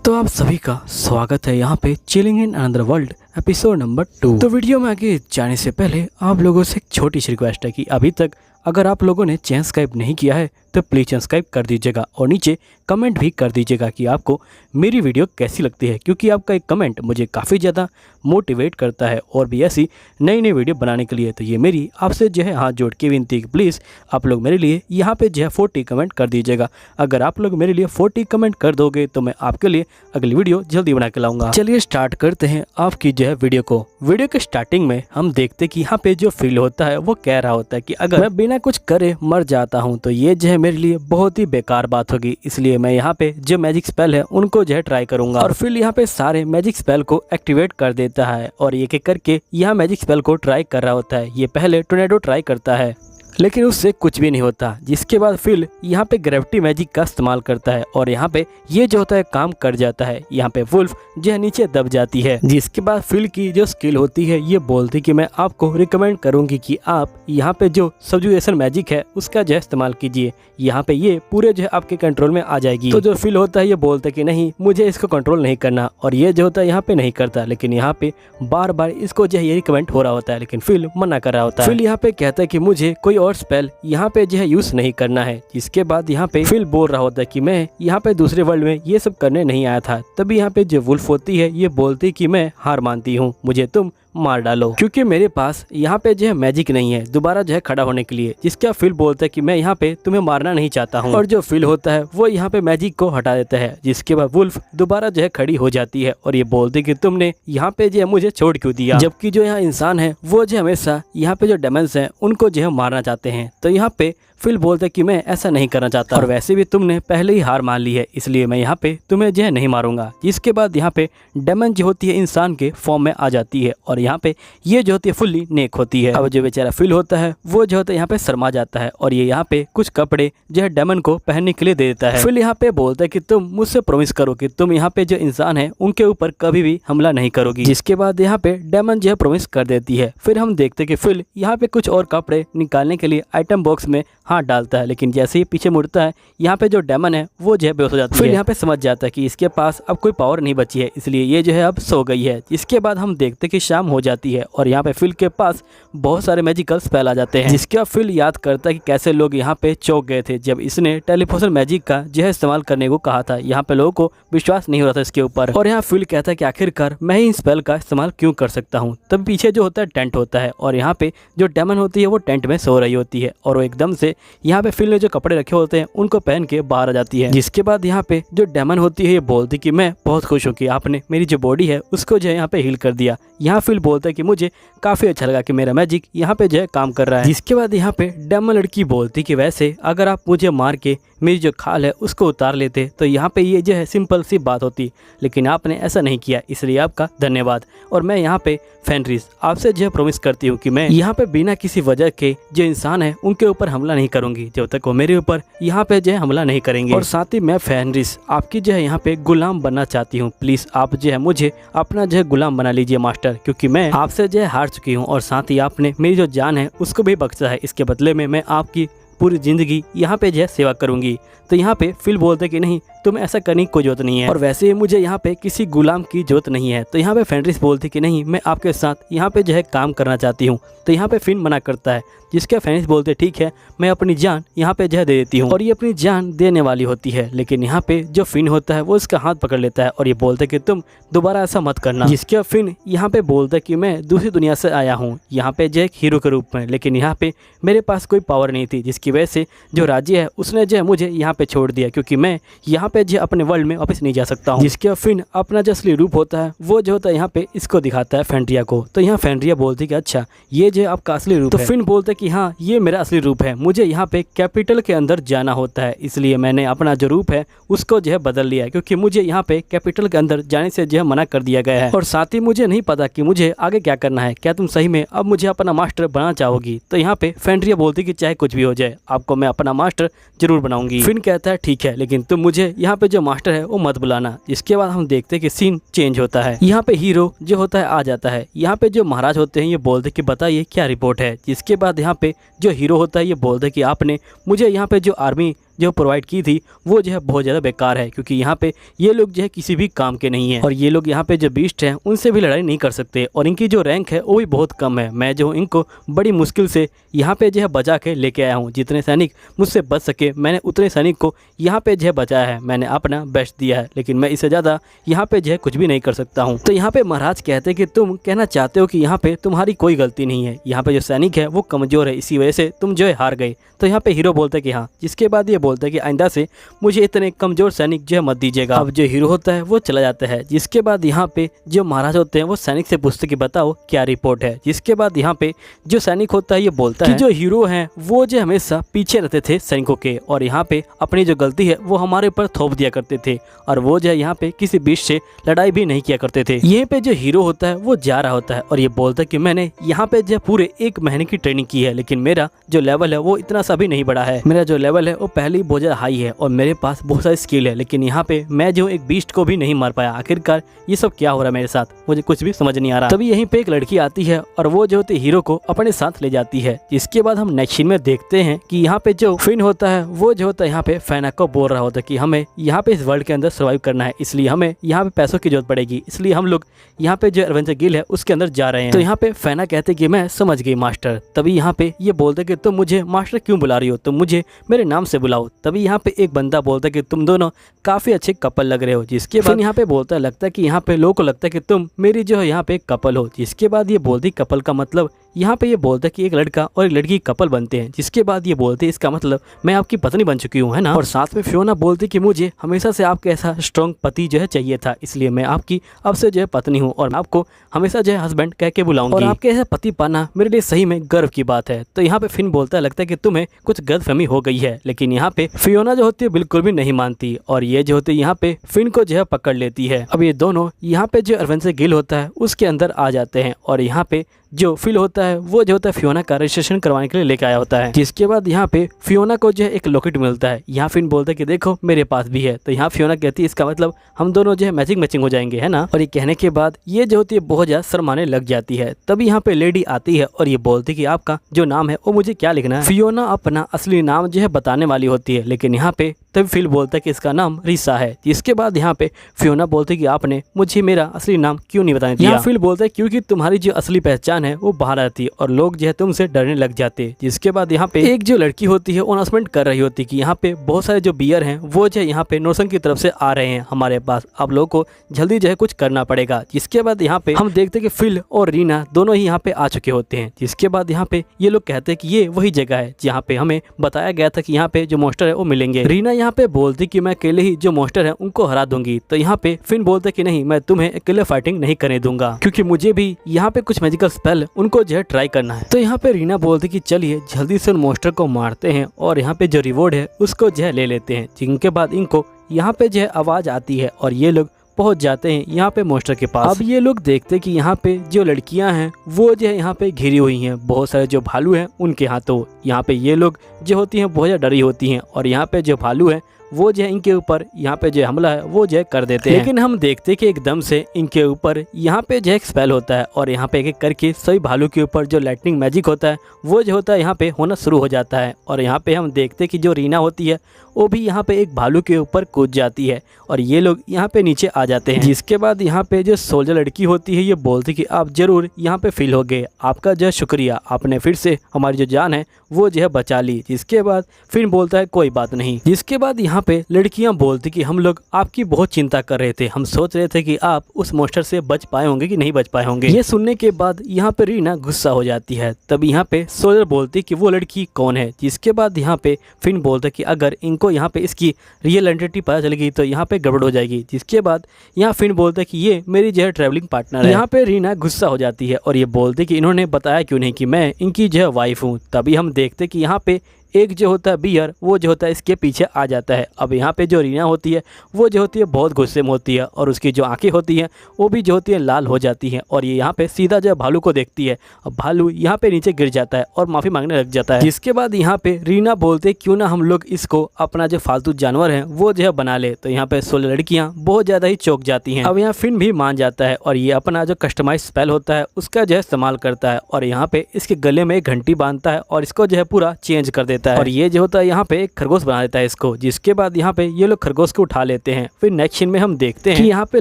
तो आप सभी का स्वागत है यहाँ पे chilling in another world episode number 2। तो वीडियो में आगे जाने से पहले आप लोगों से एक छोटी सी रिक्वेस्ट है कि अभी तक अगर आप लोगों ने चैनल सब्सक्राइब नहीं किया है तो प्लीज़ चैनल सब्सक्राइब कर दीजिएगा और नीचे कमेंट भी कर दीजिएगा कि आपको मेरी वीडियो कैसी लगती है, क्योंकि आपका एक कमेंट मुझे काफ़ी ज़्यादा मोटिवेट करता है और भी ऐसी नई नई वीडियो बनाने के लिए। तो ये मेरी आपसे जो है हाथ जोड़ के विनती है, प्लीज़ आप लोग मेरे लिए यहाँ पे जो है 40 कमेंट कर दीजिएगा। अगर आप लोग मेरे लिए 40 कमेंट कर दोगे तो मैं आपके लिए अगली वीडियो जल्दी बना के लाऊंगा। चलिए स्टार्ट करते हैं आपकी जो है वीडियो को। वीडियो के स्टार्टिंग में हम देखते कि यहाँ पे जो फील होता है वो कह रहा होता है कि अगर मैं बिना कुछ करे मर जाता हूँ तो ये जो है मेरे लिए बहुत ही बेकार बात होगी, इसलिए मैं यहाँ पे जो मैजिक स्पेल है उनको जो है ट्राई करूंगा। और फिर यहाँ पे सारे मैजिक स्पेल को एक्टिवेट कर देता है और एक एक करके यहाँ मैजिक स्पेल को ट्राई कर रहा होता है। ये पहले टोर्नेडो ट्राई करता है लेकिन उससे कुछ भी नहीं होता, जिसके बाद फिल यहाँ पे ग्रेविटी मैजिक का इस्तेमाल करता है और यहाँ पे ये जो होता है काम कर जाता है। यहाँ पे वुल्फ जो है नीचे दब जाती है, जिसके बाद फिल की जो स्किल होती है ये बोलती कि मैं आपको रिकमेंड करूंगी कि आप यहाँ पे जो सब्जुएशन मैजिक है उसका जो है इस्तेमाल कीजिए, यहाँ पे ये पूरे जो है आपके कंट्रोल में आ जाएगी। तो जो फिल होता है ये बोलता है कि नहीं, मुझे इसको कंट्रोल नहीं करना, और ये जो होता है यहाँ पे नहीं करता, लेकिन यहाँ पे बार बार इसको जो है ये रिकमेंड हो रहा होता है लेकिन फिल मना कर रहा होता है। फिल यहाँ पे कहता है कि मुझे कोई और स्पेल यहाँ पे जो है यूज नहीं करना है, जिसके बाद यहाँ पे फिल बोल रहा होता है कि मैं यहाँ पे दूसरे वर्ल्ड में ये सब करने नहीं आया था। तभी यहाँ पे जो वुल्फ होती है ये बोलती कि मैं हार मानती हूँ, मुझे तुम मार डालो, क्योंकि मेरे पास यहाँ पे जो है मैजिक नहीं है दोबारा जो है खड़ा होने के लिए। जिसका फिल बोलता है कि मैं यहाँ पे तुम्हें मारना नहीं चाहता हूँ, और जो फिल होता है वो यहाँ पे मैजिक को हटा देता है। जिसके बाद वुल्फ दोबारा जो है खड़ी हो जाती है और ये बोलती कि तुमने यहाँ पे जो है मुझे छोड़ क्यों दिया, जबकि जो यहाँ इंसान है वो जो हमेशा यहाँ पे जो डेमन्स हैं उनको जो है मारना चाहते हैं। तो यहाँ पे फिल बोलता है कि मैं ऐसा नहीं करना चाहता, और वैसे भी तुमने पहले ही हार मान ली है, इसलिए मैं यहाँ पे तुम्हें जो है नहीं मारूंगा। जिसके बाद यहाँ पे डेमन जो होती है इंसान के फॉर्म में आ जाती है और यहाँ पे ये जो होती है फुल्ली नेक होती है। अब जो बेचारा फिल होता है वो जो होता है यहाँ पे शर्मा जाता है और ये यहाँ पे कुछ कपड़े जो है डेमन को पहनने के लिए दे देता है। फिल यहाँ पे बोलता है कि तुम मुझसे प्रॉमिस करो कि तुम यहाँ पे जो इंसान है उनके ऊपर कभी भी हमला नहीं करोगी। जिसके बाद यहाँ पे डेमन जो है प्रॉमिस कर देती है। फिर हम देखते कि फिल यहाँ पे कुछ और कपड़े निकालने के लिए आइटम बॉक्स में हाथ डालता है, लेकिन जैसे ही पीछे मुड़ता है यहाँ पे जो डेमन है वो जो है बेहोश हो जाता है। फिर यहाँ पे समझ जाता है कि इसके पास अब कोई पावर नहीं बची है, इसलिए ये जो है अब सो गई है। इसके बाद हम देखते कि शाम हो जाती है और यहाँ पे फिल के पास बहुत सारे मैजिकल स्पेल आ जाते हैं। जिसके बाद फिल याद करता है कि कैसे लोग यहाँ पे चौंक गए थे जब इसने टेलीपोर्टेशन मैजिक का जो है इस्तेमाल करने को कहा था। यहाँ पे लोगों को विश्वास नहीं हो रहा था इसके ऊपर, और यहाँ फिल कहता है कि आखिरकार मैं ही स्पेल का इस्तेमाल क्यों कर सकता हूँ। तब पीछे जो होता है टेंट होता है और यहाँ पे जो डेमन होती है वो टेंट में सो रही होती है और वो एकदम से यहाँ पे फिल ने जो कपड़े रखे होते हैं उनको पहन के बाहर आ जाती है। जिसके बाद यहाँ पे जो डेमन होती है ये बोलती कि मैं बहुत खुश हूँ कि आपने मेरी जो बॉडी है उसको जो है यहाँ पे हील कर दिया। यहाँ फिल बोलता है कि मुझे काफी अच्छा लगा कि मेरा मैजिक यहाँ पे जो है काम कर रहा है। जिसके बाद यहाँ पे डेमन लड़की बोलती कि वैसे अगर आप मुझे मार के मेरी जो खाल है उसको उतार लेते तो यहाँ पे ये जो है सिंपल सी बात होती, लेकिन आपने ऐसा नहीं किया, इसलिए आपका धन्यवाद। और मैं यहाँ पे फेनरिस आपसे जो है प्रॉमिस करती हूँ कि मैं यहाँ पे बिना किसी वजह के जो इंसान है उनके ऊपर हमला नहीं करूंगी जब तक वो मेरे ऊपर यहाँ पे जो है हमला नहीं करेंगे। और साथ ही मैं फेनरिस आपकी जो है यहाँ पे गुलाम बनना चाहती हूँ, प्लीज आप जो है मुझे अपना जो है गुलाम बना लीजिए मास्टर, क्योंकि मैं आपसे जो है हार चुकी हूँ और साथ ही आपने मेरी जो जान है उसको भी बख्शा है। इसके बदले में मैं आपकी पूरी जिंदगी यहाँ पे जो है सेवा करूंगी। तो यहाँ पे फिल बोलते कि नहीं, तुम्हें ऐसा करने की कोई जरूरत नहीं है और वैसे ही मुझे यहाँ पे किसी गुलाम की जरूरत नहीं है। तो यहाँ पे फेनरिस बोलती कि नहीं, मैं आपके साथ यहाँ पे जो है काम करना चाहती हूँ। तो यहाँ पे फिन मना करता है, जिसके फेनरिस बोलते ठीक है मैं अपनी जान यहाँ पे जो है दे देती हूँ, और ये अपनी जान देने वाली होती है। लेकिन यहाँ पे जो फिन होता है वो इसका हाथ पकड़ लेता है और ये बोलते कि तुम दोबारा ऐसा मत करना। जिसके फिन यहाँ पे बोलता है कि मैं दूसरी दुनिया से आया हूँ यहाँ पे जो एक हीरो के रूप में, लेकिन यहाँ पे मेरे पास कोई पावर नहीं थी, जिसकी वजह से जो राज्य है उसने जो है मुझे यहाँ पे छोड़ दिया, क्योंकि मैं यहाँ पे जो अपने वर्ल्ड में वापस नहीं जा सकता हूँ। जिसके फिन अपना जो असली रूप होता है वो जो होता है यहाँ पे इसको दिखाता है फेंड्रिया को। तो यहाँ फेंड्रिया बोलती कि अच्छा ये जो आपका असली रूप है। तो फिन बोलता है कि हाँ ये मेरा असली रूप है, मुझे यहाँ पे कैपिटल के अंदर जाना होता है, इसलिए मैंने अपना जो रूप है उसको जो है बदल लिया, क्योंकि मुझे यहाँ पे कैपिटल के अंदर जाने से जो है मना कर दिया गया है। और साथ ही मुझे नहीं पता कि मुझे आगे क्या करना है, क्या तुम सही में अब मुझे अपना मास्टर बनाना चाहोगी। तो यहाँ पे फेंड्रिया बोलती कि चाहे कुछ भी हो जाए आपको मैं अपना मास्टर जरूर बनाऊंगी। फिन कहता है ठीक है, लेकिन तुम मुझे यहाँ पे जो मास्टर है वो मत बुलाना। इसके बाद हम देखते हैं कि सीन चेंज होता है। यहाँ पे हीरो जो होता है आ जाता है। यहाँ पे जो महाराज होते हैं ये बोलते कि बताइए क्या रिपोर्ट है। जिसके बाद यहाँ पे जो हीरो होता है ये बोलते कि आपने मुझे यहाँ पे जो आर्मी जो प्रोवाइड की थी वो जो है बहुत ज़्यादा बेकार है, क्योंकि यहाँ पे ये लोग जो है किसी भी काम के नहीं है और ये लोग यहाँ पे जो बीस्ट हैं उनसे भी लड़ाई नहीं कर सकते और इनकी जो रैंक है वो भी बहुत कम है। मैं जो हूँ इनको बड़ी मुश्किल से यहाँ पे जो है बचा के लेके आया हूँ। जितने सैनिक मुझसे बच सके मैंने उतने सैनिक को यहाँ पे जो है बचाया है। मैंने अपना बेस्ट दिया है, लेकिन मैं इससे ज़्यादा यहाँ पे जो है कुछ भी नहीं कर सकता हूँ। तो यहाँ पे महाराज कहते हैं कि तुम कहना चाहते हो कि यहाँ पे तुम्हारी कोई गलती नहीं है, यहाँ पे जो सैनिक है वो कमज़ोर है, इसी वजह से तुम जो है हार गए। तो यहाँ पे हीरो बोलते हैं कि हाँ। जिसके बाद ये बोलते हैं कि आइंदा से मुझे इतने कमज़ोर सैनिक जो है मत दीजिएगा। अब जो हीरो होता है वो चला जाता है। जिसके बाद यहाँ पे जो महाराज होते हैं वो सैनिक से पूछते कि बताओ क्या रिपोर्ट है। जिसके बाद यहाँ पे जो सैनिक होता है ये बोलता है कि जो हीरो हैं वो जो हमेशा पीछे रहते थे सैनिकों के और यहाँ पे अपनी जो गलती है वो हमारे ऊपर थोप दिया करते थे और वो जो है यहाँ पे किसी बीच से लड़ाई भी नहीं किया करते थे। यहीं पे जो हीरो होता है वो जा रहा होता है और ये बोलता है कि मैंने यहाँ पे जो पूरे 1 महीने की ट्रेनिंग की है, लेकिन मेरा जो लेवल है वो इतना सा भी नहीं बढ़ा है। मेरा जो लेवल है वो पहले ही बहुत ज़्यादा हाई है और मेरे पास बहुत सारी स्किल है, लेकिन यहाँ पे मैं जो एक बीस्ट को भी नहीं मार पाया। आखिरकार ये सब क्या हो रहा है मेरे साथ, मुझे कुछ भी समझ नहीं आ रहा। तभी यहीं पे एक लड़की आती है और वो जो होती है हीरो को अपने साथ ले जाती है। जिसके बाद हम नेक्स्ट सीन में देखते हैं कि यहाँ पे जो फिन होता है वो जो होता है यहाँ पे फैना को बोल रहा होता है कि हमें यहाँ पे इस वर्ल्ड के अंदर सर्वाइव करना है, इसलिए हमें यहाँ पे पैसों की जरूरत पड़ेगी, इसलिए हम लोग यहाँ पे जो एडवेंचर गिल्ड है उसके अंदर जा रहे हैं। तो यहाँ पे फैना कहते कि मैं समझ गई मास्टर। तभी यहाँ पे ये बोलते कि तुम मुझे मास्टर क्यों बुला रही हो, तुम मुझे मेरे नाम से बुलाओ। तभी यहाँ पे एक बंदा बोलता है कि तुम दोनों काफी अच्छे कपल लग रहे हो। जिसके बाद यहाँ पे बोलता है लगता है कि यहाँ पे लोगों को लगता है कि तुम मेरी जो है यहाँ पे कपल हो। जिसके बाद ये बोलती कपल का मतलब यहाँ पे ये बोलता है कि एक लड़का और एक लड़की कपल बनते हैं। जिसके बाद ये बोलते हैं इसका मतलब मैं आपकी पत्नी बन चुकी हूँ, है ना। और साथ में फियोना बोलती कि मुझे हमेशा से आपके ऐसा स्ट्रॉन्ग पति जो है चाहिए था, इसलिए मैं आपकी अब से जो है पत्नी हूँ और आपको हमेशा जो है हस्बैंड कह के बुलाऊंगी और आपके ऐसा पति पाना मेरे लिए सही में गर्व की बात है। तो यहाँ पे फिन बोलता है लगता है कि तुम्हें कुछ गलतफहमी हो गई है, लेकिन यहाँ पे फियोना जो होती है बिल्कुल भी नहीं मानती और ये जो होती है यहाँ पे फिन को जो है पकड़ लेती है। अब ये दोनों यहाँ पे जो एडवेंचर गिल्ड होता है उसके अंदर आ जाते हैं और यहाँ पे जो फिल होता है वो जो होता है फियोना का रजिस्ट्रेशन करवाने के लिए लेके आया होता है। जिसके बाद यहाँ पे फियोना को जो है एक लॉकेट मिलता है। यहाँ फिन बोलता है कि देखो मेरे पास भी है। तो यहाँ फियोना कहती है इसका मतलब हम दोनों जो है मैचिंग हो जाएंगे, है ना। और ये कहने के बाद ये जो होती है बहुत ज्यादा शर्माने लग जाती है। तभी यहाँ पे लेडी आती है और ये बोलती है कि आपका जो नाम है वो मुझे क्या लिखना है। फियोना अपना असली नाम जो है बताने वाली होती है, लेकिन यहाँ पे तभी फिल बोलता है कि इसका नाम रिसा है। जिसके बाद यहाँ पे फियोना बोलती है कि आपने मुझे मेरा असली नाम क्यों नहीं बताने दिया। यहाँ फिल बोलता है क्योंकि तुम्हारी जो असली पहचान है वो बाहर आती है और लोग जो है तुमसे डरने लग जाते। जिसके बाद यहाँ पे एक जो लड़की होती है अनाउंसमेंट कर रही होती है कि यहाँ पे बहुत सारे जो बियर हैं वो जो है यहाँ पे नोरसन की तरफ से आ रहे हैं हमारे पास, आप लोगों को जल्दी जो है कुछ करना पड़ेगा। जिसके बाद यहाँ पे हम देखते हैं कि फिल और रीना दोनों ही यहाँ पे आ चुके होते हैं। जिसके बाद यहाँ पे ये लोग कहते हैं कि ये वही जगह है जहाँ पे हमें बताया गया था कि यहाँ पे जो मॉन्स्टर है वो मिलेंगे। रीना यहाँ पे बोलती कि मैं अकेले ही जो मॉन्स्टर है उनको हरा दूंगी। तो यहाँ पे फिन बोलते कि नहीं, मैं तुम्हें अकेले फाइटिंग नहीं करने दूंगा, क्योंकि मुझे भी यहाँ पे कुछ मैजिकल स्पेल उनको जो है ट्राई करना है। तो यहाँ पे रीना बोलती कि चलिए जल्दी से उन मॉन्स्टर को मारते हैं और यहाँ पे जो रिवॉर्ड है उसको जो है ले लेते हैं। जिनके बाद इनको यहाँ पे जो है आवाज आती है और ये लोग पहुंच जाते हैं यहाँ पे मॉन्स्टर के पास। अब ये लोग देखते कि यहाँ पे जो लड़कियां हैं वो जो है यहाँ पे घिरी हुई हैं, बहुत सारे जो भालू हैं उनके हाथों। यहाँ पे ये लोग जो होती हैं बहुत ज़्यादा डरी होती हैं और यहाँ पे जो भालू है वो जो है इनके ऊपर यहाँ पे जो हमला है वो जो है कर देते हैं। लेकिन हम देखते कि एकदम से इनके ऊपर यहाँ पे जो एक स्पेल होता है और यहाँ पे एक एक करके सभी भालू के ऊपर जो लाइटनिंग मैजिक होता है वो जो होता है यहाँ पे होना शुरू हो जाता है। और यहाँ पे हम देखते कि जो रीना होती है वो भी यहाँ पे एक भालू के ऊपर कूद जाती है और ये लोग यहाँ पे नीचे आ जाते हैं। जिसके बाद यहाँ पे जो सोल्जर लड़की होती है ये बोलती कि आप जरूर यहाँ पे फील हो गए, आपका जो शुक्रिया, आपने फिर से हमारी जो जान है वो जो है बचा ली। जिसके बाद फिर बोलता है कोई बात नहीं। जिसके बाद यहाँ पे लड़कियां बोलती कि हम लोग आपकी बहुत चिंता कर रहे थे, हम सोच रहे थे कि आप उस मॉन्स्टर से बच पाए होंगे कि नहीं बच पाए होंगे। ये सुनने के बाद यहाँ पे रीना गुस्सा हो जाती है। तब यहाँ पे सोल्जर बोलती कि वो लड़की कौन है। जिसके बाद यहाँ पे फिन बोलता कि अगर इनको यहाँ पे इसकी रियल आइडेंटिटी पता चलेगी तो यहाँ पे गड़बड़ हो जाएगी। जिसके बाद यहाँ फिन बोलता कि ये मेरी जो है ट्रैवलिंग पार्टनर है। यहाँ पे रीना गुस्सा हो जाती है और ये बोलती कि इन्होंने बताया क्यों नहीं कि मैं इनकी जो है वाइफ हूँ। तभी हम देखते कि यहाँ पे एक जो होता है बियर वो जो होता है इसके पीछे आ जाता है। अब यहाँ पे जो रीना होती है वो जो होती है बहुत गुस्से में होती है और उसकी जो आंखें होती हैं वो भी जो होती है लाल हो जाती हैं और ये यहाँ पे सीधा जो भालू को देखती है। अब भालू यहाँ पे नीचे गिर जाता है और माफ़ी मांगने लग जाता है। जिसके बाद यहाँ पे रीना बोलते क्यों ना हम लोग इसको अपना जो फालतू जानवर है वो जो है बना ले। तो यहाँ पे 16 लड़कियाँ बहुत ज़्यादा ही चौंक जाती हैं। अब यहाँ फिन भी मान जाता है और ये अपना जो कस्टमाइज स्पेल होता है उसका जो है इस्तेमाल करता है और यहाँ पे इसके गले में एक घंटी बांधता है और इसको जो है पूरा चेंज कर देता है। देता है और ये जो होता है यहाँ पे एक खरगोश बना देता है इसको, जिसके बाद यहाँ पे ये लोग खरगोश को उठा लेते हैं। फिर नेक्स्ट सीन में हम देखते हैं कि यहाँ पे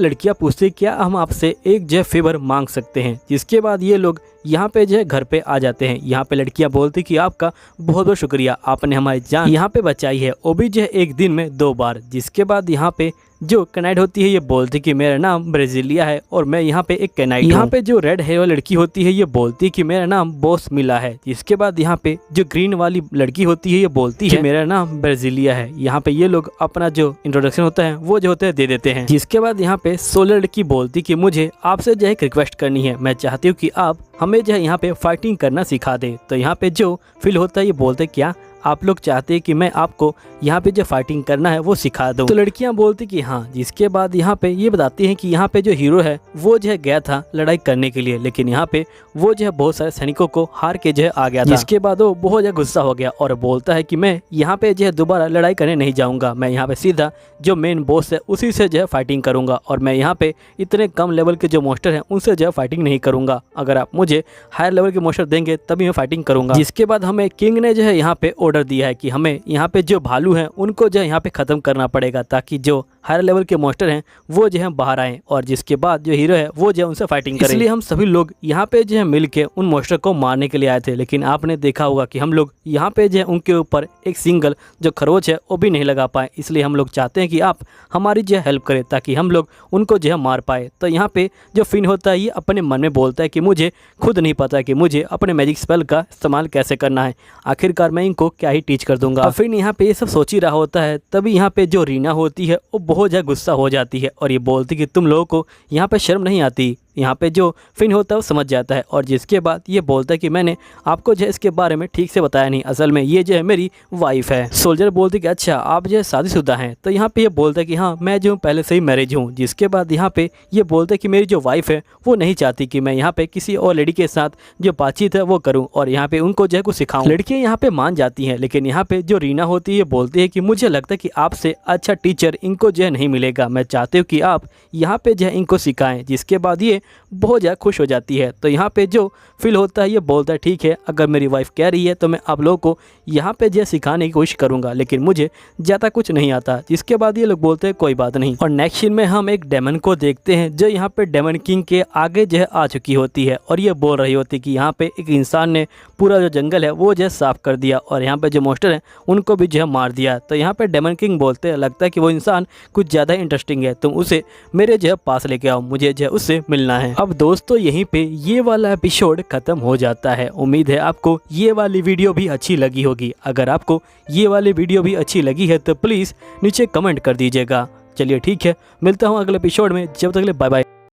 लड़कियां पूछती क्या हम आपसे एक जो फेवर मांग सकते हैं, जिसके बाद ये लोग यहाँ पे जो है घर पे आ जाते हैं। यहाँ पे लड़कियां बोलती कि आपका बहुत बहुत शुक्रिया, आपने हमारी जान यहाँ पे बचाई है, वो भी जो है एक दिन में 2 बार। जिसके बाद यहाँ पे जो कैनाइड होती है ये बोलती कि मेरा नाम ब्राजीलिया है और मैं यहाँ पे एक कैनाइड। यहाँ पे जो रेड हेयर वाली लड़की होती है ये बोलती कि मेरा नाम बॉस मिला है। जिसके बाद यहाँ पे जो ग्रीन वाली लड़की होती है ये बोलती है मेरा नाम ब्राजीलिया है। यहाँ पे ये लोग अपना जो इंट्रोडक्शन होता है वो जो होता है दे देते हैं। जिसके बाद यहाँ पे सोलर लड़की बोलती कि मुझे आपसे जो है एक रिक्वेस्ट करनी है, मैं चाहती हूँ कि आप हमें जो है यहाँ पे फाइटिंग करना सिखा दे। तो यहाँ पे जो फील होता है ये बोलते क्या आप लोग चाहते हैं कि मैं आपको यहाँ पे जो फाइटिंग करना है वो सिखा दूं। तो लड़कियां बोलती कि हाँ। जिसके बाद यहाँ पे ये बताती हैं कि यहाँ पे जो हीरो है वो जो है गया था लड़ाई करने के लिए, लेकिन यहाँ पे वो जो है बहुत सारे सैनिकों को हार के जो है आ गया था। जिसके बाद वो बहुत ज्यादा गुस्सा हो गया और बोलता है कि मैं यहाँ पे जो है दोबारा लड़ाई करने नहीं जाऊँगा, मैं यहाँ पे सीधा जो मेन बॉस है उसी से जो है फाइटिंग करूँगा और मैं यहाँ पे इतने कम लेवल के जो मोस्टर हैं उनसे जो है फाइटिंग नहीं करूँगा, अगर आप मुझे हायर लेवल के मोस्टर देंगे तभी मैं फाइटिंग करूँगा। जिसके बाद हमें किंग ने जो है यहाँ पे ऑर्डर दिया है कि हमें यहाँ पे जो भालू हैं उनको जो है यहाँ पे ख़त्म करना पड़ेगा ताकि जो हायर लेवल के मोस्टर हैं वो जो है बाहर आएँ और जिसके बाद जो हीरो है वो जो है उनसे फाइटिंग करे। इसलिए हम सभी लोग यहाँ पे जो है मिल के उन मोस्टर को मारने के लिए आए थे, लेकिन आपने देखा होगा कि हम लोग यहाँ पे जो है उनके ऊपर एक सिंगल जो खरोच है वो भी नहीं लगा पाए। इसलिए हम लोग चाहते हैं कि आप हमारी जो है हेल्प करें ताकि हम लोग उनको जो है मार पाए। तो यहाँ पे जो फिन होता है ये अपने मन में बोलता है कि मुझे खुद नहीं पता कि मुझे अपने मैजिक स्पेल का इस्तेमाल कैसे करना है, आखिरकार मैं इनको क्या ही टीच कर दूंगा। फिर यहाँ पे ये सब सोच ही रहा होता है, तभी यहाँ पे जो रीना होती है वो बहुत ज़्यादा गुस्सा हो जाती है और ये बोलती कि तुम लोगों को यहाँ पे शर्म नहीं आती। यहाँ पे जो फिन होता है वो समझ जाता है और जिसके बाद ये बोलता है कि मैंने आपको जो है इसके बारे में ठीक से बताया नहीं, असल में ये जो है मेरी वाइफ है। सोल्जर बोलती कि अच्छा आप जो है शादीशुदा हैं। तो यहाँ पे ये बोलता है कि हाँ मैं जो पहले से ही मैरिज हूँ। जिसके बाद यहाँ पे ये बोलता है कि मेरी जो वाइफ है वो नहीं चाहती कि मैं यहाँ पे किसी और लड़की के साथ जो बातचीत है वो करूँ और यहाँ पे उनको जो है कुछ सिखाऊँ। लड़कियाँ यहाँ पे मान जाती हैं, लेकिन यहाँ पे जो रीना होती है बोलती है कि मुझे लगता है कि आपसे अच्छा टीचर इनको जो है नहीं मिलेगा, मैं चाहती हूँ कि आप यहाँ पे जो है इनको सिखाएं। जिसके बाद ये बहुत ज़्यादा खुश हो जाती है। तो यहाँ पे जो फील होता है ये बोलता है ठीक है, अगर मेरी वाइफ कह रही है तो मैं आप लोगों को यहाँ पे जो सिखाने की कोशिश करूँगा, लेकिन मुझे ज़्यादा कुछ नहीं आता। जिसके बाद ये लोग बोलते हैं कोई बात नहीं। और नेक्स्ट सीन में हम एक डेमन को देखते हैं जो यहाँ पे डेमन किंग के आगे जो है आ चुकी होती है और ये बोल रही होती है कि यहाँ पे एक इंसान ने पूरा जो जंगल है वो जो है साफ कर दिया और यहाँ पे जो मोस्टर हैं उनको भी जो है मार दिया। तो यहाँ पे डेमन किंग बोलते हैं लगता है कि वो इंसान कुछ ज़्यादा इंटरेस्टिंग है, तुम उसे मेरे जो है पास लेके आओ, मुझे जो है उससे मिलना है। अब दोस्तों यहीं पे ये वाला एपिसोड खत्म हो जाता है। उम्मीद है आपको ये वाली वीडियो भी अच्छी लगी होगी। अगर आपको ये वाली वीडियो भी अच्छी लगी है तो प्लीज़ नीचे कमेंट कर दीजिएगा। चलिए ठीक है, मिलता हूँ अगले एपिसोड में, जब तक के लिए बाय बाय।